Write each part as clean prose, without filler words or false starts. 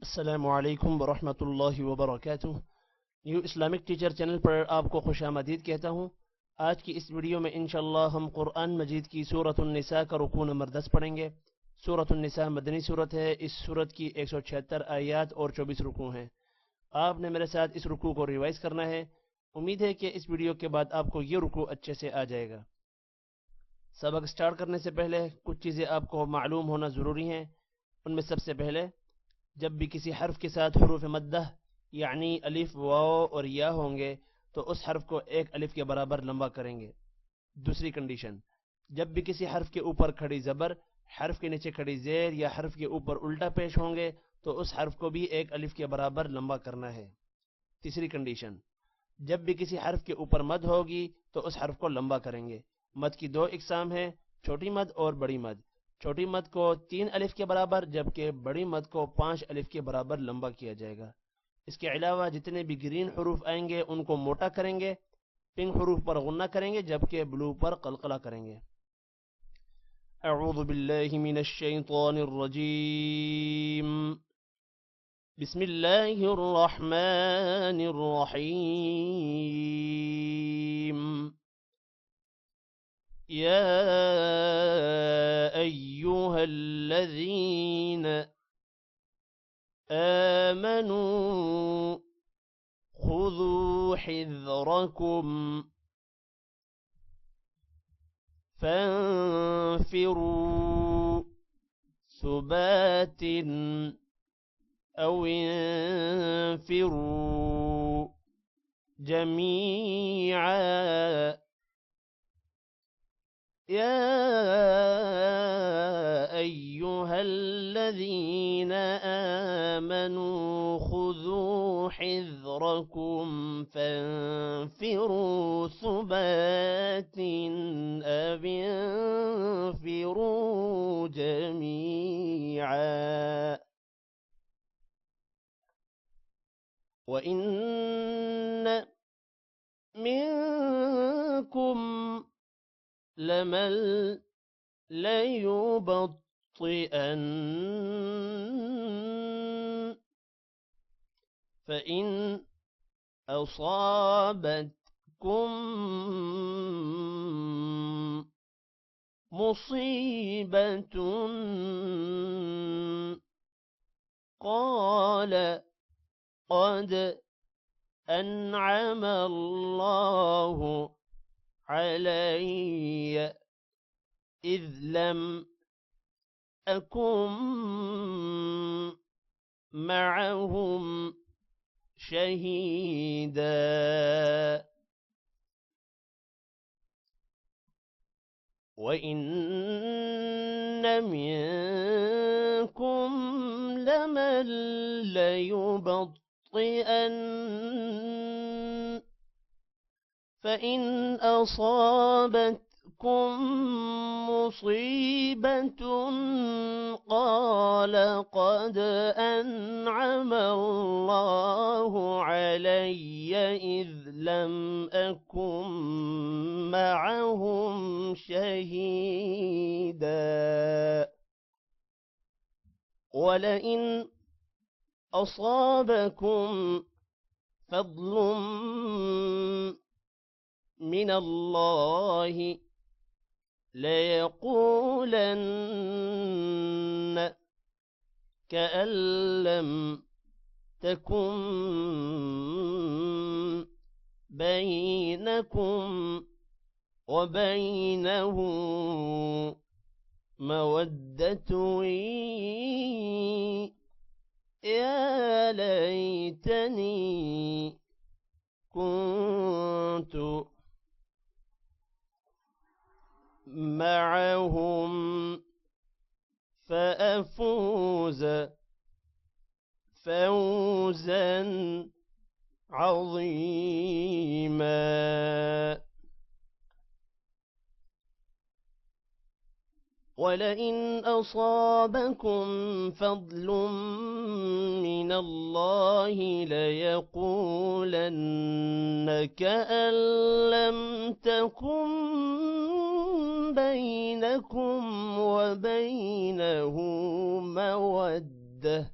अस्सलामुअलैकुम वरहमतुल्लाहि वबरकातुह। न्यू इस्लामिक टीचर चैनल पर आपको खुशामदीद कहता हूँ। आज की इस वीडियो में इंशाअल्लाह हम कुरान मजीद की सूरत निसा का रुकू नंबर 10 पढ़ेंगे। सूरत निसा मदनी सूरत है। इस सूरत की 176 आयात और 24 रुकू हैं। आपने मेरे साथ इस रुकू को रिवाइज करना है। उम्मीद है कि इस वीडियो के बाद आपको ये रुकू अच्छे से आ जाएगा। सबक स्टार्ट करने से पहले कुछ चीज़ें आपको मालूम होना ज़रूरी हैं। उनमें सबसे पहले, जब भी किसी हर्फ के साथ हुरूफ मद्दा यानी अलिफ वाव और या होंगे तो उस हर्फ को एक अलिफ के बराबर लंबा करेंगे। दूसरी कंडीशन, जब भी किसी हर्फ के ऊपर खड़ी जबर, हर्फ के नीचे खड़ी जेर या हर्फ के ऊपर उल्टा पेश होंगे तो उस हर्फ को भी एक अलिफ के बराबर लंबा करना है। तीसरी कंडीशन, जब भी किसी हर्फ के ऊपर मद होगी तो उस हर्फ को लंबा करेंगे। मद की दो इकसाम है, छोटी मद और बड़ी मद। छोटी मद को 3 अलिफ के बराबर जबकि बड़ी मद को 5 अलिफ के बराबर लंबा किया जाएगा। इसके अलावा जितने भी ग्रीन हरूफ आएंगे उनको मोटा करेंगे, पिंक हरूफ पर गुन्ना करेंगे जबकि ब्लू पर कलकला करेंगे। अऊज़ु बिल्लाहि मिनश शैतानिर रजीम। बिस्मिल्लाहिर रहमानिर रहीम। या अय्युहल्लज़ीन आमनू खुदू हिज़्रकुम फंफिरू सुबातिन औ इंफिरू जमीआ। या अय्युहल्लज़ीन आमनू खुदू हिज़्रकुम फंफिरू सुबातिन औ इंफिरू जमीआ। वइन्न मिनकुम लमन लयुबत्तिअन फ़इन असाबतकुम मुसीबतुन क़ाल क़द अनअम अल्लाहु अलैय इज़ लम अकुम मअहुम शहीदा। वइन्न मिनकुम लमन लयुबत्तिअन फ़इन असाबतकुम मुसीबतुन क़ाल क़द अनअम अल्लाहु अलैय इज़ लम अकुम मअहुम शहीदा। वलइन असाबकुम फ़ज़्ल मिनल्लाहि लयक़ूलन कअन लम तकुन बैनकुम वबैनहु मवद्दतुन या लैतनी कुन्तु मअहुम फ़अफ़ूज़ फ़ौज़न अज़ीमा। वलइन असाबकुम फ़ज़्ल मिनल्लाहि लयक़ूलन कअन लम तकुन बैनकुम वबैनहु मवद्दह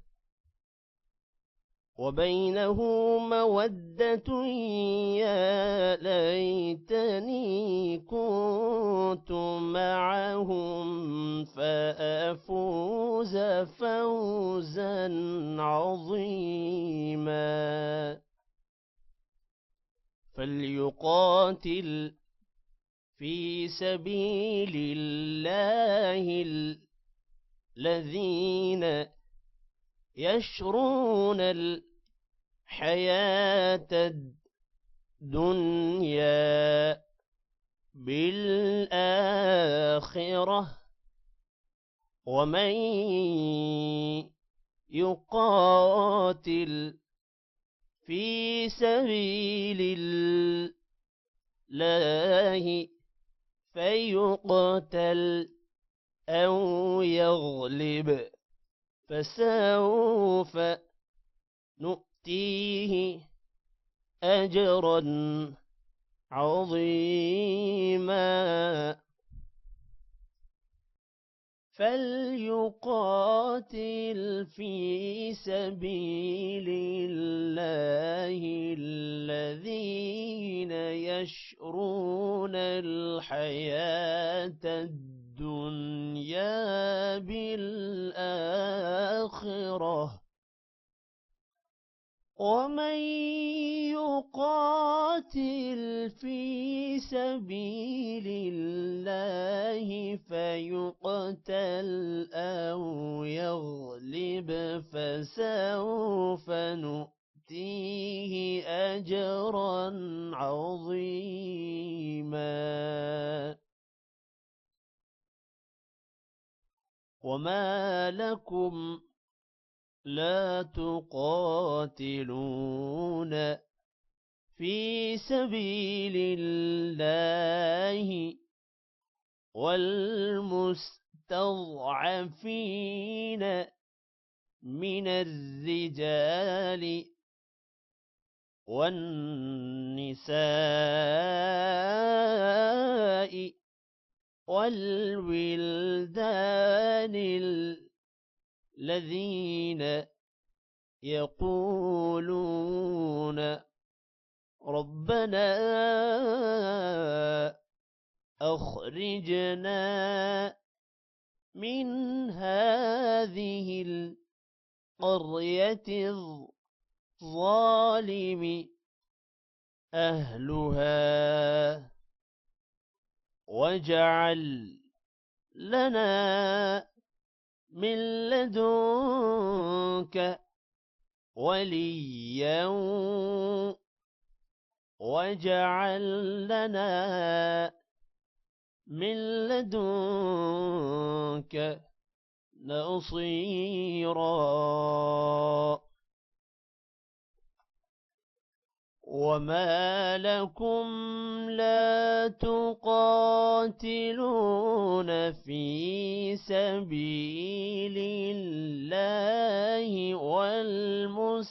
وبينه مودة يا ليتني كنت معهم فأفوز فوزا عظيما فليقاتل في سبيل الله الذين يشرون الحياة الدنيا بالآخرة ومن يقاتل في سبيل الله فيقتل أو يغلب فسوف نؤتيه أجرا عظيما فليقاتل في سبيل الله الذين يشرون الحياة الدنيا بالآخرة ومن يقاتل في سبيل الله فيقتل أو يغلب فسوف نؤتيه أجرا عظيما وما لكم لا تقاتلون في سبيل الله والمستضعفين من الرجال والنساء والولدان الذين يقولون ربنا أخرجنا من هذه القرية الظالم أهلها واجعل لنا من لدنك وليا واجعل لنا من لدنك نصيرا وما لكم لا تقاتلون في سبيل الله والمستضعفين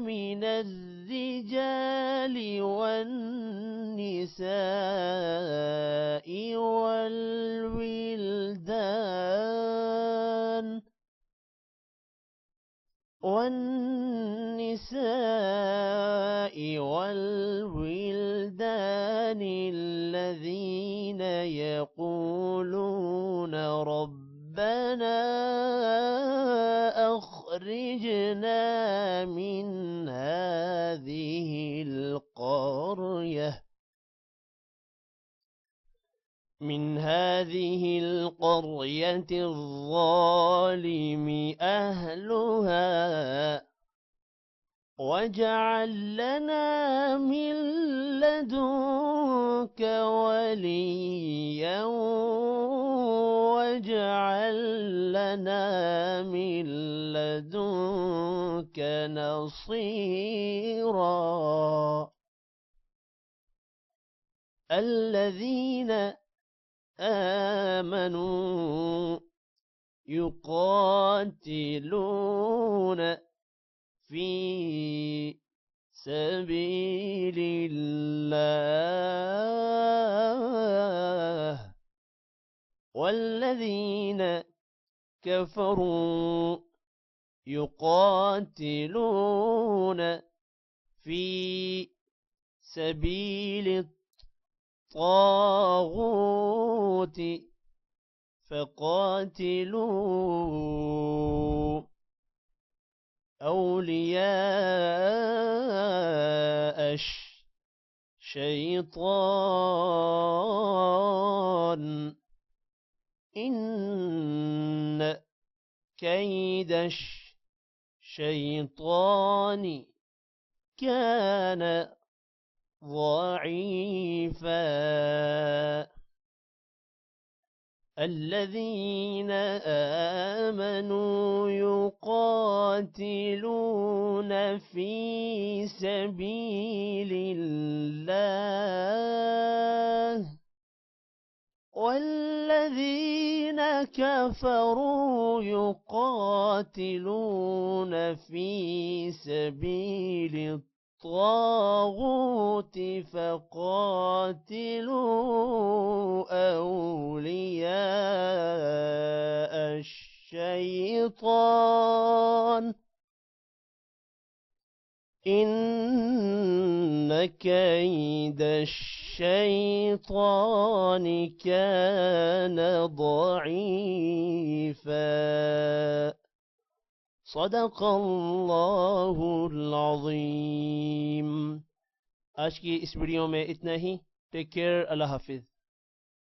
من الرجال والنساء والولدان الذين يقولون ربنا أخرجنا من هذه القرية الظالم أهلها واجعل لنا من لدنك وليا واجعل لنا من لدنك نصيرا الذين آمنوا يقاتلون في سبيل الله والذين كفروا يقاتلون في سبيل الطاغوت فقاتلوا أولياء الشيطان إن كيد الشيطان كان ضعيفا. الذين آمنوا يقاتلون في سبيل الله والذين كفروا يقاتلون في سبيل الطاغوت فقاتلوا أولياء الشيطان إن كيد الشيطان كان ضعيفا. صدق الله العظيم. आज की इस वीडियो में इतना ही। टेक केयर, अल्लाह हाफिज।